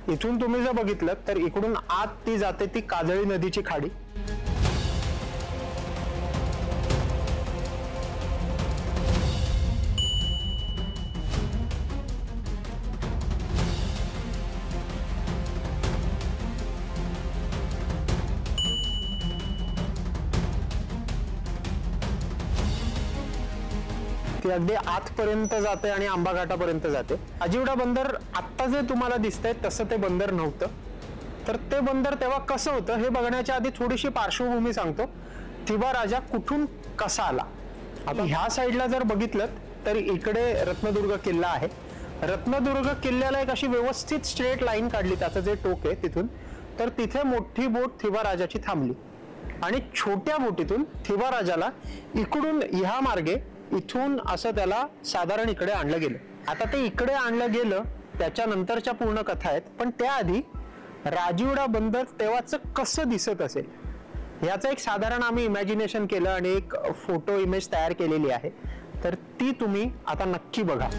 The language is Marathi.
इथून तुम्ही जर बघितलं तर इकडून आत ती जाते ती काजळी नदीची खाडी। ती अगदी आतपर्यंत जाते आणि आंबा घाटापर्यंत जाते। अजिवडा बंदर आत्ता जे तुम्हाला दिसतंय तसं ते बंदर नव्हतं। तर ते बंदर तेव्हा कसं होतं हे बघण्याच्या आधी थोडीशी पार्श्वभूमी सांगतो। थिबा राजा कुठून कसा आला। आता ह्या साईडला जर बघितलं तर इकडे रत्नदुर्ग किल्ला आहे। रत्नदुर्ग किल्ल्याला एक अशी व्यवस्थित स्ट्रेट लाईन काढली, त्याचं जे टोक आहे तिथून, तर तिथे मोठी बोट थिबा राजाची थांबली आणि छोट्या बोटीतून थिबा राजाला इकडून ह्या मार्गे इथून असं त्याला साधारण इकडे आणलं गेलं। आता ते इकडे आणलं गेलं त्याच्यानंतरच्या पूर्ण कथा आहेत, पण त्याआधी राजिवडा बंदर तेव्हाचं कसं दिसत असेल याचं एक साधारण आम्ही इमॅजिनेशन केलं आणि एक फोटो इमेज तयार केलेली आहे, तर ती तुम्ही आता नक्की बघा।